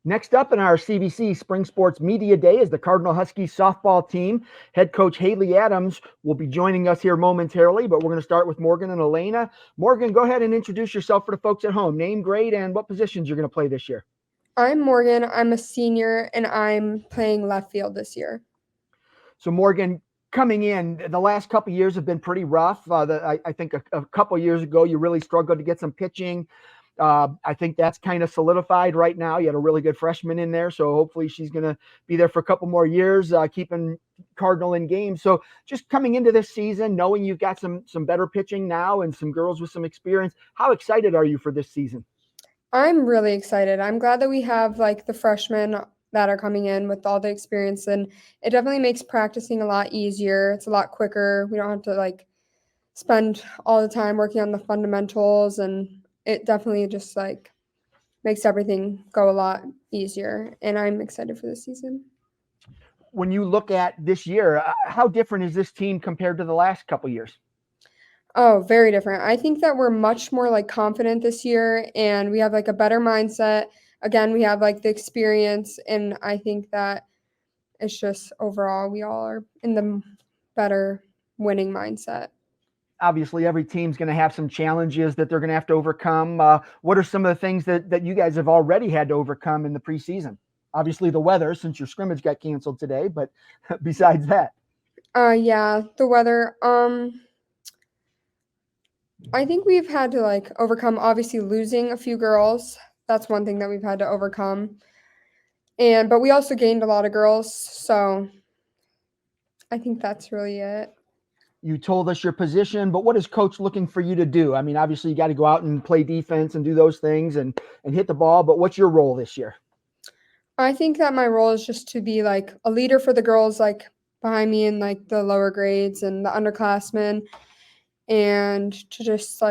Next up in our CBC Spring Sports Media Day is the Cardinal Huskies softball team. Head coach Haley Adams will be joining us here momentarily, but we're going to start with Morgan and Elena. Morgan, go ahead and introduce yourself for the folks at home. Name, grade, and what positions you're going to play this year. I'm Morgan. I'm a senior, and I'm playing left field this year. So, Morgan, coming in, the last couple of years have been pretty rough. I think a couple of years ago, you really struggled to get some pitching. I think that's kind of solidified right now. You had a really good freshman in there, so hopefully she's going to be there for a couple more years, keeping Cardinal in games. So just coming into this season, knowing you've got some better pitching now and some girls with some experience, how excited are you for this season? I'm really excited. I'm glad that we have the freshmen that are coming in with all the experience, and it definitely makes practicing a lot easier. It's a lot quicker. We don't have to spend all the time working on the fundamentals, and it definitely just makes everything go a lot easier, and I'm excited for this season. When you look at this year, how different is this team compared to the last couple of years? Oh, very different. I think that we're much more confident this year, and we have a better mindset. Again, we have the experience, and I think that it's just overall we all are in the better winning mindset. Obviously, every team's going to have some challenges that they're going to have to overcome. What are some of the things that you guys have already had to overcome in the preseason? Obviously, the weather, since your scrimmage got canceled today, but besides that. Yeah, the weather. I think we've had to overcome obviously losing a few girls. That's one thing that we've had to overcome. But we also gained a lot of girls, so I think that's really it. You told us your position, but what is coach looking for you to do? I mean, obviously you got to go out and play defense and do those things and hit the ball, but what's your role this year? I think that my role is just to be a leader for the girls behind me in the lower grades and the underclassmen, and to just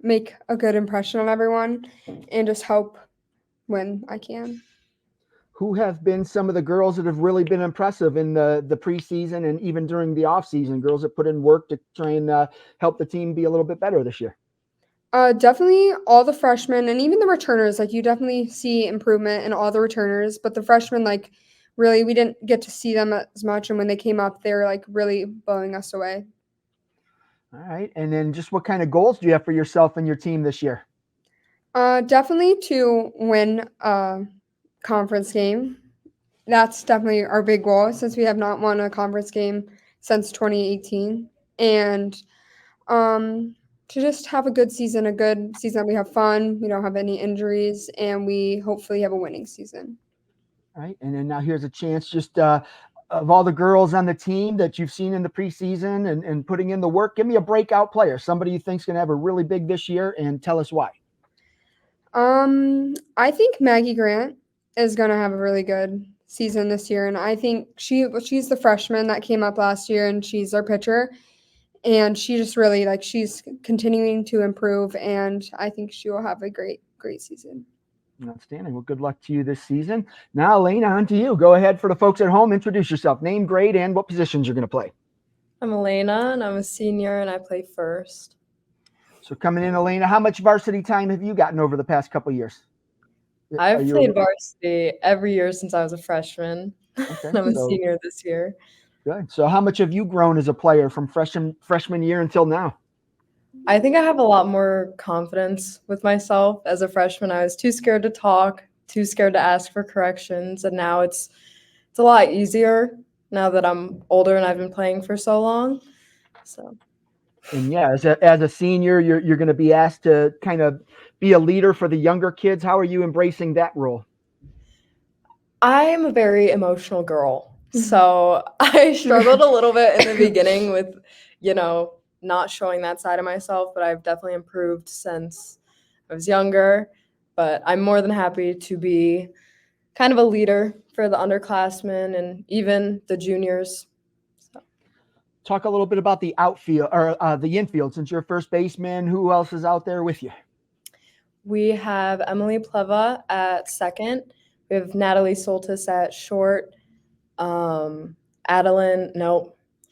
make a good impression on everyone and just help when I can. Who have been some of the girls that have really been impressive in the preseason and even during the offseason, girls that put in work to try and help the team be a little bit better this year? Definitely all the freshmen and even the returners. You definitely see improvement in all the returners, but the freshmen, really, we didn't get to see them as much. And when they came up, they were really blowing us away. All right. And then just what kind of goals do you have for yourself and your team this year? Definitely to win a conference game. That's definitely our big goal since we have not won a conference game since 2018. And to just have a good season that we have fun, we don't have any injuries, and we hopefully have a winning season. All right. And then now here's a chance just of all the girls on the team that you've seen in the preseason and putting in the work, give me a breakout player, somebody you think's going to have a really big this year, and tell us why. I think Maggie Grant is going to have a really good season this year, and I think she's the freshman that came up last year, and she's our pitcher, and she just really she's continuing to improve, and I think she will have a great season. Outstanding. Well, good luck to you this season. Now, Elena, on to you. Go ahead for the folks at home. Introduce yourself, name, grade, and what positions you're going to play. I'm Elena, and I'm a senior, and I play first. So coming in, Elena, how much varsity time have you gotten over the past couple of years? I've played varsity every year since I was a freshman. Okay, and I'm a senior this year. Good. So how much have you grown as a player from freshman year until now? I think I have a lot more confidence with myself. As a freshman, I was too scared to talk, too scared to ask for corrections, and now it's a lot easier now that I'm older and I've been playing for so long. So. And yeah, as a senior, you're going to be asked to kind of be a leader for the younger kids. How are you embracing that role? I am a very emotional girl, so I struggled a little bit in the beginning with, not showing that side of myself, but I've definitely improved since I was younger. But I'm more than happy to be kind of a leader for the underclassmen and even the juniors. So. Talk a little bit about the outfield or the infield. Since you're first baseman, who else is out there with you? We have Emily Pleva at second. We have Natalie Soltis at short.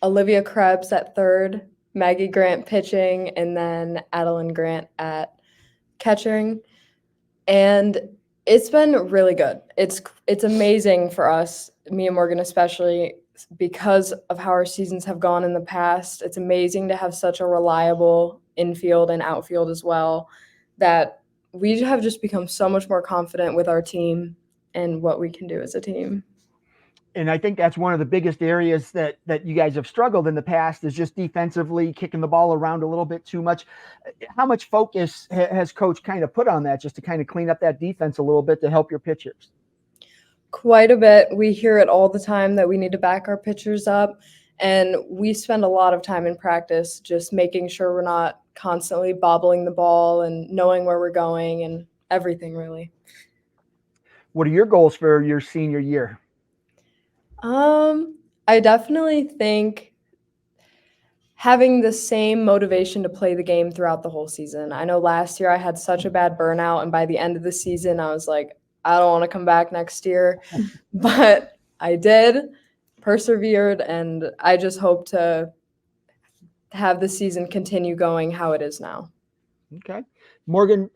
Olivia Krebs at third. Maggie Grant pitching, and then Adeline Grant at catching. And It's been really good. It's amazing for us, me and Morgan especially, because of how our seasons have gone in the past. It's amazing to have such a reliable infield and outfield as well, that we have just become so much more confident with our team and what we can do as a team. And I think that's one of the biggest areas that you guys have struggled in the past, is just defensively kicking the ball around a little bit too much. How much focus has coach kind of put on that, just to kind of clean up that defense a little bit to help your pitchers? Quite a bit. We hear it all the time that we need to back our pitchers up, and we spend a lot of time in practice just making sure we're not constantly bobbling the ball and knowing where we're going and everything, really. What are your goals for your senior year? I definitely think having the same motivation to play the game throughout the whole season. I know last year I had such a bad burnout, and by the end of the season, I was like, I don't want to come back next year. But I did, persevered, and I just hope to have the season continue going how it is now. Okay. Morgan,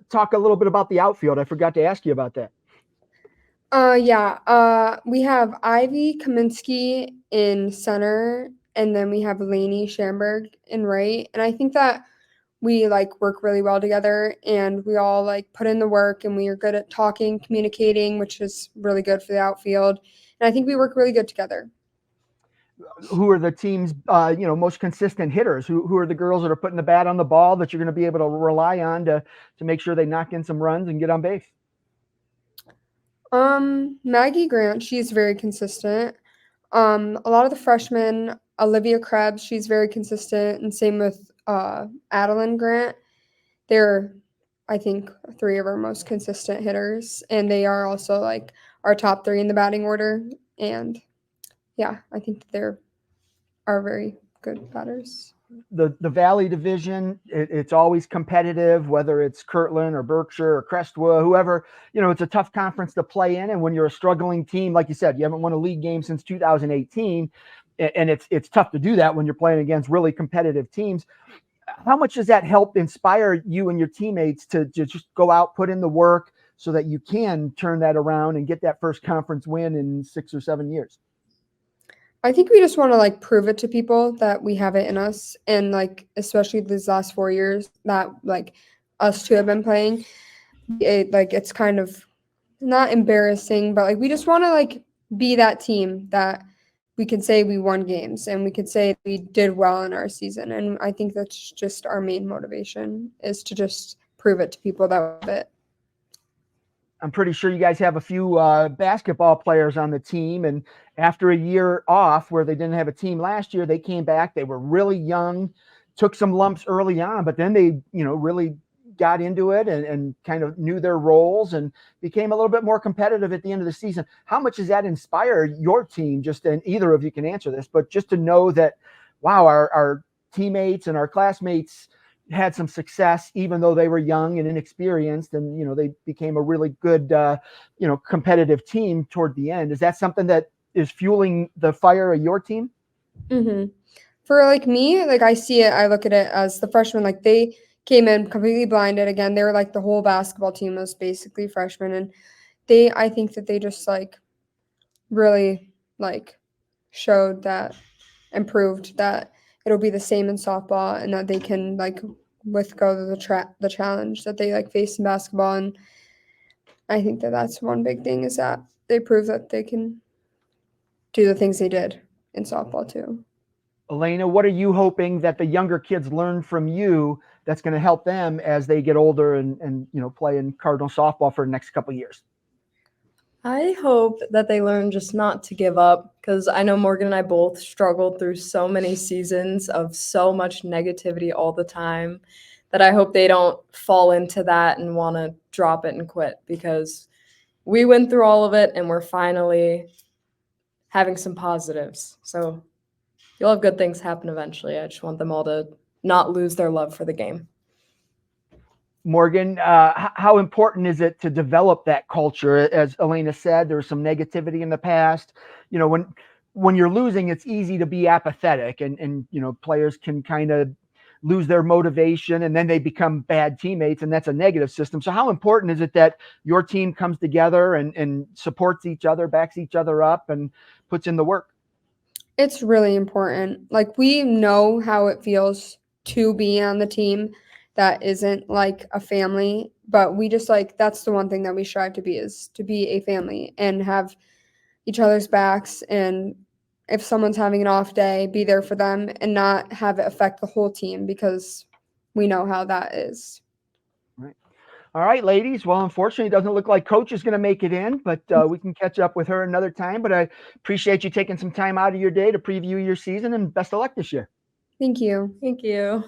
talk a little bit about the outfield. I forgot to ask you about that. We have Ivy Kaminsky in center, and then we have Lainey Schamberg in right. And I think that we work really well together, and we all put in the work, and we are good at talking, communicating, which is really good for the outfield. And I think we work really good together. Who are the team's most consistent hitters? Who are the girls that are putting the bat on the ball that you're going to be able to rely on to make sure they knock in some runs and get on base? Maggie Grant, she's very consistent. A lot of the freshmen, Olivia Krebs, she's very consistent, and same with Adeline Grant. They're, I think, three of our most consistent hitters, and they are also our top three in the batting order. And yeah, I think they're are very good batters. The Valley Division, it's always competitive, whether it's Kirtland or Berkshire or Crestwood, whoever. It's a tough conference to play in, and when you're a struggling team, like you said, you haven't won a league game since 2018, and it's tough to do that when you're playing against really competitive teams. How much does that help inspire you and your teammates to just go out, put in the work, so that you can turn that around and get that first conference win in 6 or 7 years? I think we just want to prove it to people that we have it in us, and especially these last 4 years that us two have been playing, it's kind of not embarrassing, but we just want to be that team that we can say we won games, and we could say we did well in our season. And I think that's just our main motivation, is to just prove it to people that we have it. I'm pretty sure you guys have a few basketball players on the team, and after a year off where they didn't have a team last year, they came back. They were really young, took some lumps early on, but then they, really got into it and kind of knew their roles and became a little bit more competitive at the end of the season. How much does that inspire your team? And either of you can answer this, but just to know that, wow, our teammates and our classmates had some success, even though they were young and inexperienced, and they became a really good competitive team toward the end. Is that something that is fueling the fire of your team? Mm-hmm. For me, I see it, I look at it as the freshmen, they came in completely blinded. Again, they were the whole basketball team was basically freshmen, and I think that they just really showed that and proved that it'll be the same in softball, and that they can withgo the challenge that they face in basketball. And I think that that's one big thing, is that they prove that they can do the things they did in softball too. Elena, what are you hoping that the younger kids learn from you that's going to help them as they get older and play in Cardinal softball for the next couple of years? I hope that they learn just not to give up, because I know Morgan and I both struggled through so many seasons of so much negativity all the time, that I hope they don't fall into that and want to drop it and quit, because we went through all of it and we're finally having some positives. So you'll have good things happen eventually. I just want them all to not lose their love for the game. Morgan, how important is it to develop that culture? As Elena said, there was some negativity in the past. When you're losing, it's easy to be apathetic, and players can kind of lose their motivation, and then they become bad teammates, and that's a negative system. So how important is it that your team comes together and supports each other, backs each other up, and puts in the work? It's really important. Like, we know how it feels to be on the team that isn't like a family, but we just like, that's the one thing that we strive to be, is to be a family and have each other's backs. And if someone's having an off day, be there for them and not have it affect the whole team, because we know how that is. Right. All right, ladies. Well, unfortunately, it doesn't look like Coach is going to make it in, but we can catch up with her another time. But I appreciate you taking some time out of your day to preview your season, and best of luck this year. Thank you. Thank you.